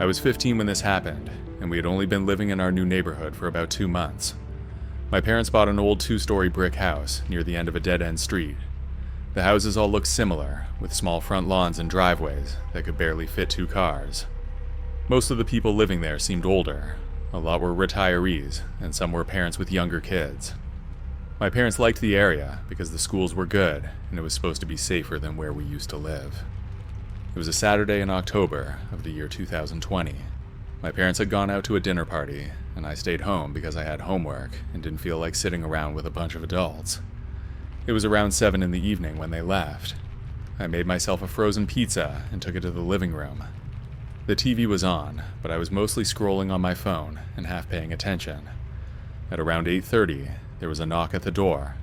I was 15 when this happened, and we had only been living in our new neighborhood for about 2 months. My parents bought an old 2-story brick house near the end of a dead-end street. The houses all looked similar, with small front lawns and driveways that could barely fit 2 cars. Most of the people living there seemed older. A lot were retirees, and some were parents with younger kids. My parents liked the area because the schools were good, and it was supposed to be safer than where we used to live. It was a Saturday in October of the year 2020. My parents had gone out to a dinner party, and I stayed home because I had homework and didn't feel like sitting around with a bunch of adults. It was around 7 in the evening when they left. I made myself a frozen pizza and took it to the living room. The TV was on, but I was mostly scrolling on my phone and half paying attention. At around 8:30, there was a knock at the door.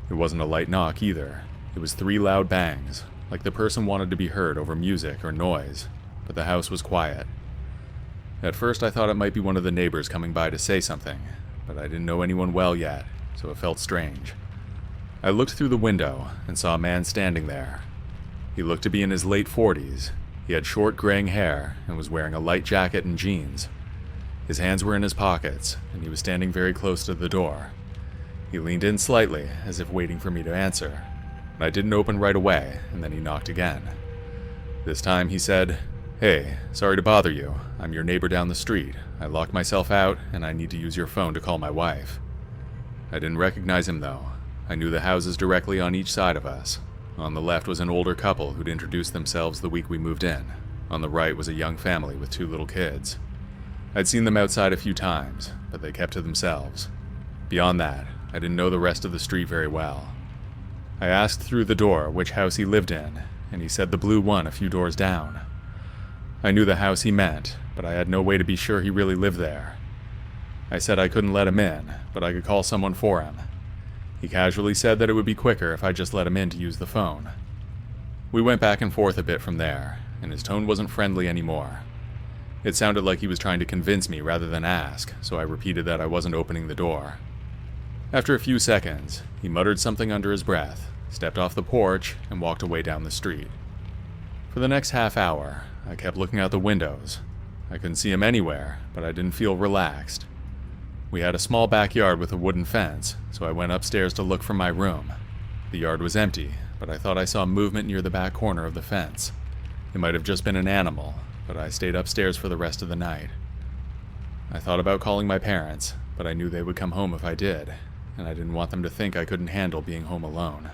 It wasn't a light knock either. It was 3 loud bangs, like the person wanted to be heard over music or noise, but the house was quiet. At first I thought it might be one of the neighbors coming by to say something, but I didn't know anyone well yet, so it felt strange. I looked through the window and saw a man standing there. He looked to be in his late 40s. He had short graying hair and was wearing a light jacket and jeans. His hands were in his pockets, and he was standing very close to the door. He leaned in slightly, as if waiting for me to answer. I didn't open right away, and then he knocked again. This time he said, "Hey, sorry to bother you. I'm your neighbor down the street. I locked myself out, and I need to use your phone to call my wife." I didn't recognize him though. I knew the houses directly on each side of us. On the left was an older couple who'd introduced themselves the week we moved in. On the right was a young family with 2 little kids. I'd seen them outside a few times, but they kept to themselves. Beyond that, I didn't know the rest of the street very well. I asked through the door which house he lived in, and he said the blue one a few doors down. I knew the house he meant, but I had no way to be sure he really lived there. I said I couldn't let him in, but I could call someone for him. He casually said that it would be quicker if I just let him in to use the phone. We went back and forth a bit from there, and his tone wasn't friendly anymore. It sounded like he was trying to convince me rather than ask, so I repeated that I wasn't opening the door. After a few seconds, he muttered something under his breath, stepped off the porch, and walked away down the street. For the next half hour, I kept looking out the windows. I couldn't see him anywhere, but I didn't feel relaxed. We had a small backyard with a wooden fence, so I went upstairs to look from my room. The yard was empty, but I thought I saw movement near the back corner of the fence. It might have just been an animal, but I stayed upstairs for the rest of the night. I thought about calling my parents, but I knew they would come home if I did, and I didn't want them to think I couldn't handle being home alone.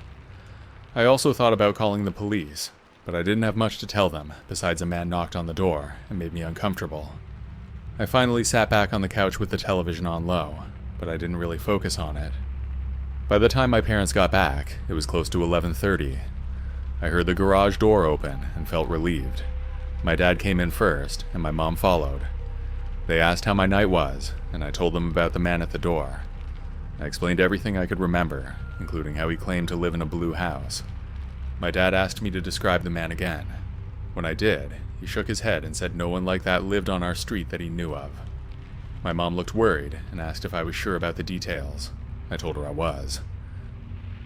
I also thought about calling the police, but I didn't have much to tell them, besides a man knocked on the door and made me uncomfortable. I finally sat back on the couch with the television on low, but I didn't really focus on it. By the time my parents got back, it was close to 11:30. I heard the garage door open and felt relieved. My dad came in first, and my mom followed. They asked how my night was, and I told them about the man at the door. I explained everything I could remember, including how he claimed to live in a blue house. My dad asked me to describe the man again. When I did, he shook his head and said no one like that lived on our street that he knew of. My mom looked worried and asked if I was sure about the details. I told her I was.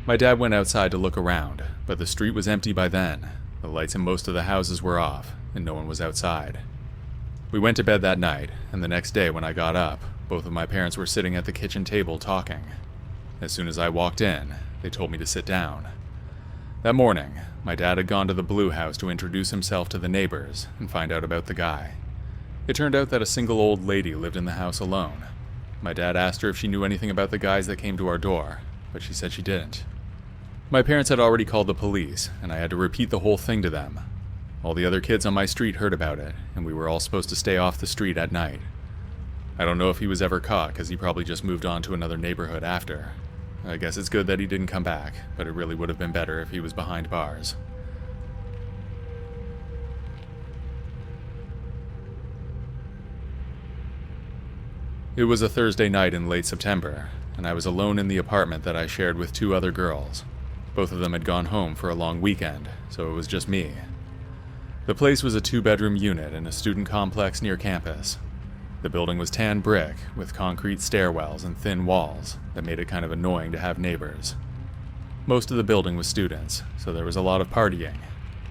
My dad went outside to look around, but the street was empty by then. The lights in most of the houses were off, and no one was outside. We went to bed that night, and the next day when I got up, both of my parents were sitting at the kitchen table talking. As soon as I walked in, they told me to sit down. That morning, my dad had gone to the blue house to introduce himself to the neighbors and find out about the guy. It turned out that a single old lady lived in the house alone. My dad asked her if she knew anything about the guys that came to our door, but she said she didn't. My parents had already called the police, and I had to repeat the whole thing to them. All the other kids on my street heard about it, and we were all supposed to stay off the street at night. I don't know if he was ever caught, because he probably just moved on to another neighborhood after. I guess it's good that he didn't come back, but it really would have been better if he was behind bars. It was a Thursday night in late September, and I was alone in the apartment that I shared with 2 other girls. Both of them had gone home for a long weekend, so it was just me. The place was a 2-bedroom unit in a student complex near campus. The building was tan brick, with concrete stairwells and thin walls that made it kind of annoying to have neighbors. Most of the building was students, so there was a lot of partying.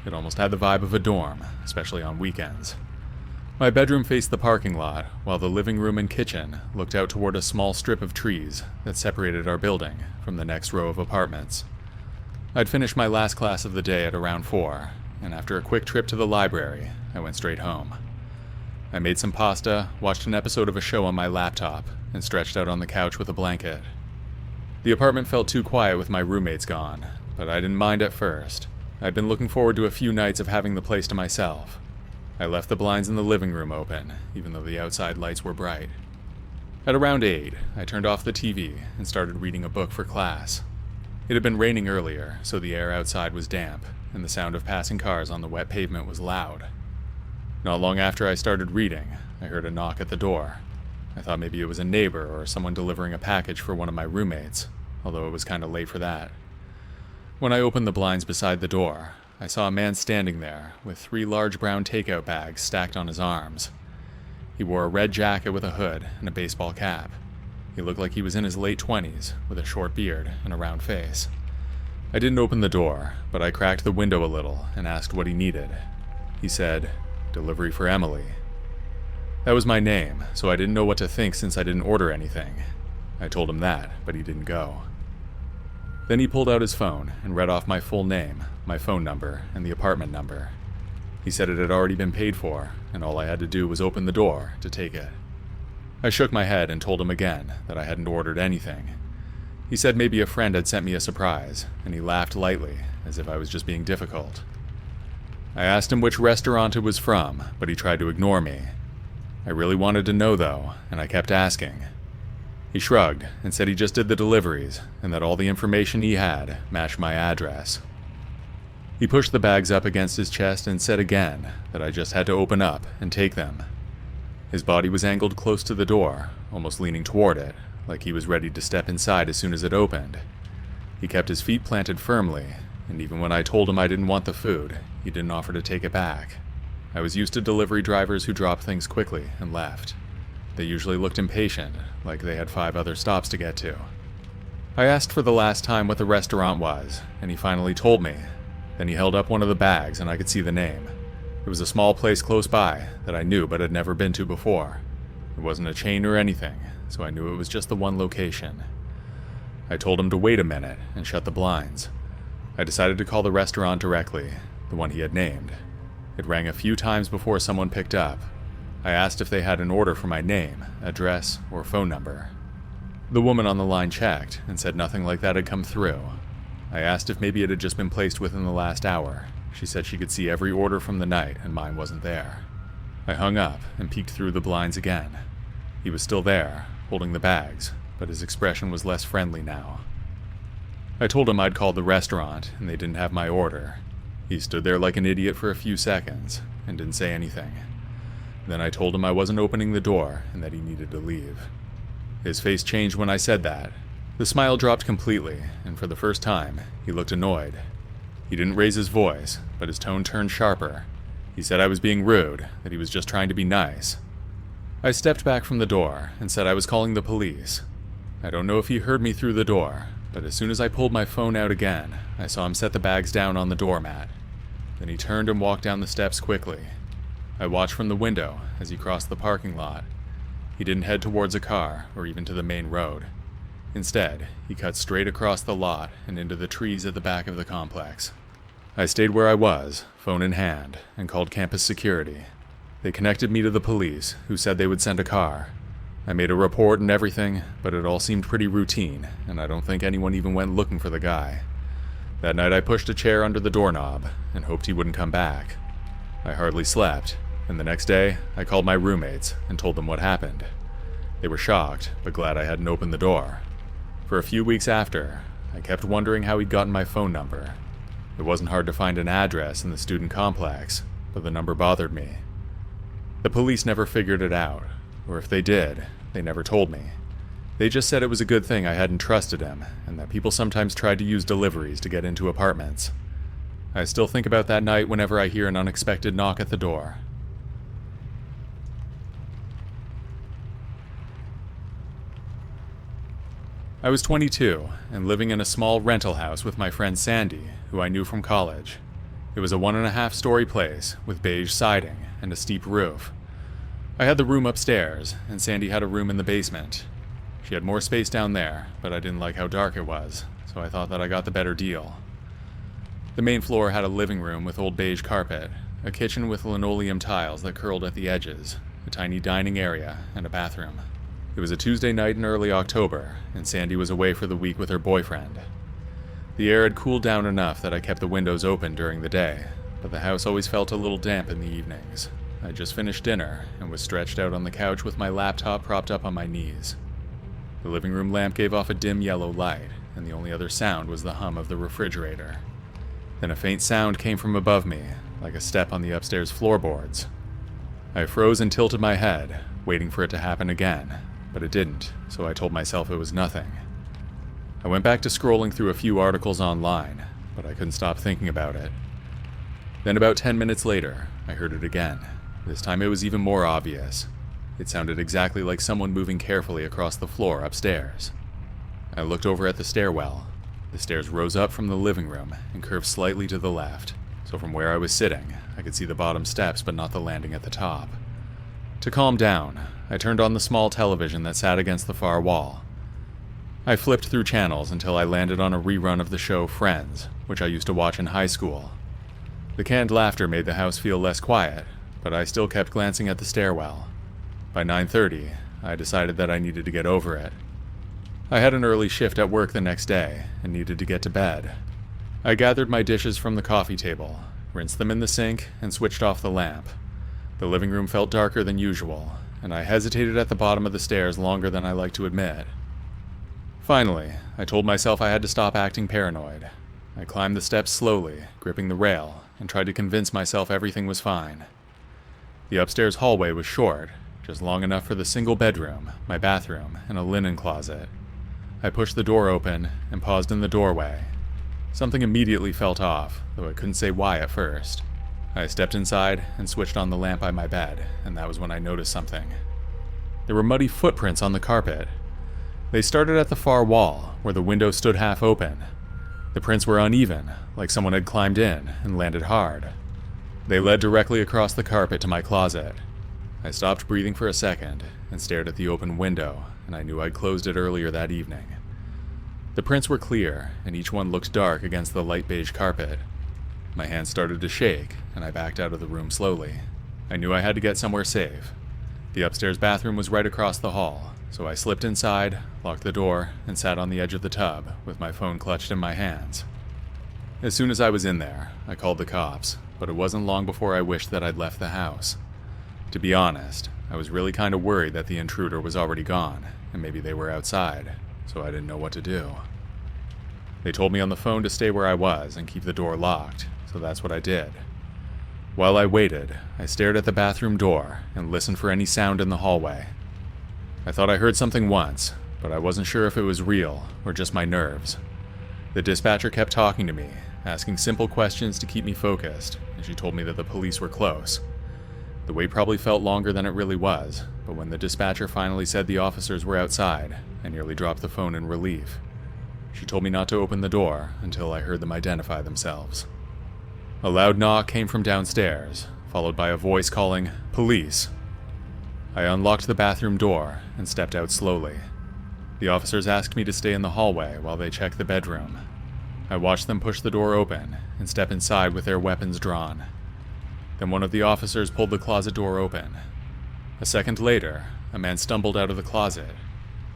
It almost had the vibe of a dorm, especially on weekends. My bedroom faced the parking lot, while the living room and kitchen looked out toward a small strip of trees that separated our building from the next row of apartments. I'd finished my last class of the day at around 4, and after a quick trip to the library, I went straight home. I made some pasta, watched an episode of a show on my laptop, and stretched out on the couch with a blanket. The apartment felt too quiet with my roommates gone, but I didn't mind at first. I'd been looking forward to a few nights of having the place to myself. I left the blinds in the living room open, even though the outside lights were bright. At around 8, I turned off the TV and started reading a book for class. It had been raining earlier, so the air outside was damp, and the sound of passing cars on the wet pavement was loud. Not long after I started reading, I heard a knock at the door. I thought maybe it was a neighbor or someone delivering a package for one of my roommates, although it was kind of late for that. When I opened the blinds beside the door, I saw a man standing there with 3 large brown takeout bags stacked on his arms. He wore a red jacket with a hood and a baseball cap. He looked like he was in his late 20s, with a short beard and a round face. I didn't open the door, but I cracked the window a little and asked what he needed. He said, "Delivery for Emily." That was my name, so I didn't know what to think since I didn't order anything. I told him that, but he didn't go. Then he pulled out his phone and read off my full name, my phone number, and the apartment number. He said it had already been paid for, and all I had to do was open the door to take it. I shook my head and told him again that I hadn't ordered anything. He said maybe a friend had sent me a surprise, and he laughed lightly, as if I was just being difficult. I asked him which restaurant it was from, but he tried to ignore me. I really wanted to know, though, and I kept asking. He shrugged and said he just did the deliveries, and that all the information he had matched my address. He pushed the bags up against his chest and said again that I just had to open up and take them. His body was angled close to the door, almost leaning toward it, like he was ready to step inside as soon as it opened. He kept his feet planted firmly, and even when I told him I didn't want the food, he didn't offer to take it back. I was used to delivery drivers who dropped things quickly and left. They usually looked impatient, like they had 5 other stops to get to. I asked for the last time what the restaurant was, and he finally told me. Then he held up one of the bags and I could see the name. It was a small place close by that I knew but had never been to before. It wasn't a chain or anything, so I knew it was just the one location. I told him to wait a minute and shut the blinds. I decided to call the restaurant directly, the one he had named. It rang a few times before someone picked up. I asked if they had an order for my name, address, or phone number. The woman on the line checked and said nothing like that had come through. I asked if maybe it had just been placed within the last hour. She said she could see every order from the night and mine wasn't there. I hung up and peeked through the blinds again. He was still there, holding the bags, but his expression was less friendly now. I told him I'd called the restaurant and they didn't have my order. He stood there like an idiot for a few seconds and didn't say anything. Then I told him I wasn't opening the door and that he needed to leave. His face changed when I said that. The smile dropped completely, and for the first time, he looked annoyed. He didn't raise his voice, but his tone turned sharper. He said I was being rude, that he was just trying to be nice. I stepped back from the door and said I was calling the police. I don't know if he heard me through the door, but as soon as I pulled my phone out again, I saw him set the bags down on the doormat. Then he turned and walked down the steps quickly. I watched from the window as he crossed the parking lot. He didn't head towards a car or even to the main road. Instead, he cut straight across the lot and into the trees at the back of the complex. I stayed where I was, phone in hand, and called campus security. They connected me to the police, who said they would send a car. I made a report and everything, but it all seemed pretty routine, and I don't think anyone even went looking for the guy. That night I pushed a chair under the doorknob and hoped he wouldn't come back. I hardly slept, and the next day I called my roommates and told them what happened. They were shocked, but glad I hadn't opened the door. For a few weeks after, I kept wondering how he'd gotten my phone number. It wasn't hard to find an address in the student complex, but the number bothered me. The police never figured it out, or if they did, they never told me. They just said it was a good thing I hadn't trusted him, and that people sometimes tried to use deliveries to get into apartments. I still think about that night whenever I hear an unexpected knock at the door. I was 22 and living in a small rental house with my friend Sandy, who I knew from college. It was a 1.5-story place with beige siding and a steep roof. I had the room upstairs, and Sandy had a room in the basement. She had more space down there, but I didn't like how dark it was, so I thought that I got the better deal. The main floor had a living room with old beige carpet, a kitchen with linoleum tiles that curled at the edges, a tiny dining area, and a bathroom. It was a Tuesday night in early October, and Sandy was away for the week with her boyfriend. The air had cooled down enough that I kept the windows open during the day, but the house always felt a little damp in the evenings. I just finished dinner and was stretched out on the couch with my laptop propped up on my knees. The living room lamp gave off a dim yellow light, and the only other sound was the hum of the refrigerator. Then a faint sound came from above me, like a step on the upstairs floorboards. I froze and tilted my head, waiting for it to happen again, but it didn't, so I told myself it was nothing. I went back to scrolling through a few articles online, but I couldn't stop thinking about it. Then about 10 minutes later, I heard it again. This time it was even more obvious. It sounded exactly like someone moving carefully across the floor upstairs. I looked over at the stairwell. The stairs rose up from the living room and curved slightly to the left, so from where I was sitting, I could see the bottom steps but not the landing at the top. To calm down, I turned on the small television that sat against the far wall. I flipped through channels until I landed on a rerun of the show Friends, which I used to watch in high school. The canned laughter made the house feel less quiet, but I still kept glancing at the stairwell. By 9:30, I decided that I needed to get over it. I had an early shift at work the next day and needed to get to bed. I gathered my dishes from the coffee table, rinsed them in the sink, and switched off the lamp. The living room felt darker than usual, and I hesitated at the bottom of the stairs longer than I like to admit. Finally, I told myself I had to stop acting paranoid. I climbed the steps slowly, gripping the rail, and tried to convince myself everything was fine. The upstairs hallway was short, just long enough for the single bedroom, my bathroom, and a linen closet. I pushed the door open and paused in the doorway. Something immediately felt off, though I couldn't say why at first. I stepped inside and switched on the lamp by my bed, and that was when I noticed something. There were muddy footprints on the carpet. They started at the far wall, where the window stood half open. The prints were uneven, like someone had climbed in and landed hard. They led directly across the carpet to my closet. I stopped breathing for a second and stared at the open window, and I knew I'd closed it earlier that evening. The prints were clear, and each one looked dark against the light beige carpet. My hands started to shake, and I backed out of the room slowly. I knew I had to get somewhere safe. The upstairs bathroom was right across the hall, so I slipped inside, locked the door, and sat on the edge of the tub, with my phone clutched in my hands. As soon as I was in there, I called the cops, but it wasn't long before I wished that I'd left the house. To be honest, I was really kind of worried that the intruder was already gone, and maybe they were outside, so I didn't know what to do. They told me on the phone to stay where I was and keep the door locked, so that's what I did. While I waited, I stared at the bathroom door and listened for any sound in the hallway. I thought I heard something once, but I wasn't sure if it was real or just my nerves. The dispatcher kept talking to me, asking simple questions to keep me focused, and she told me that the police were close. The wait probably felt longer than it really was, but when the dispatcher finally said the officers were outside, I nearly dropped the phone in relief. She told me not to open the door until I heard them identify themselves. A loud knock came from downstairs, followed by a voice calling, "Police!" I unlocked the bathroom door and stepped out slowly. The officers asked me to stay in the hallway while they checked the bedroom. I watched them push the door open and step inside with their weapons drawn. Then one of the officers pulled the closet door open. A second later, a man stumbled out of the closet.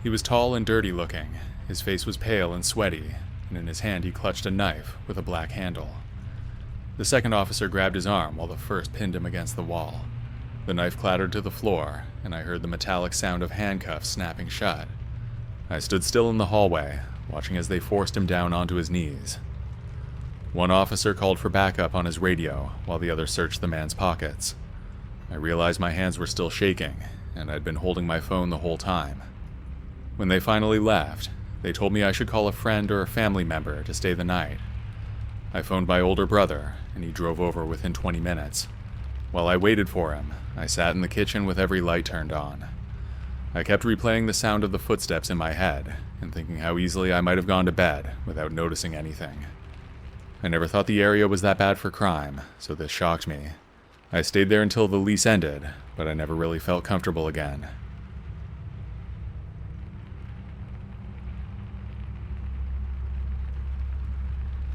He was tall and dirty looking, his face was pale and sweaty, and in his hand he clutched a knife with a black handle. The second officer grabbed his arm while the first pinned him against the wall. The knife clattered to the floor, and I heard the metallic sound of handcuffs snapping shut. I stood still in the hallway, watching as they forced him down onto his knees. One officer called for backup on his radio, while the other searched the man's pockets. I realized my hands were still shaking, and I'd been holding my phone the whole time. When they finally left, they told me I should call a friend or a family member to stay the night. I phoned my older brother, and he drove over within 20 minutes. While I waited for him, I sat in the kitchen with every light turned on. I kept replaying the sound of the footsteps in my head, and thinking how easily I might have gone to bed without noticing anything. I never thought the area was that bad for crime, so this shocked me. I stayed there until the lease ended, but I never really felt comfortable again.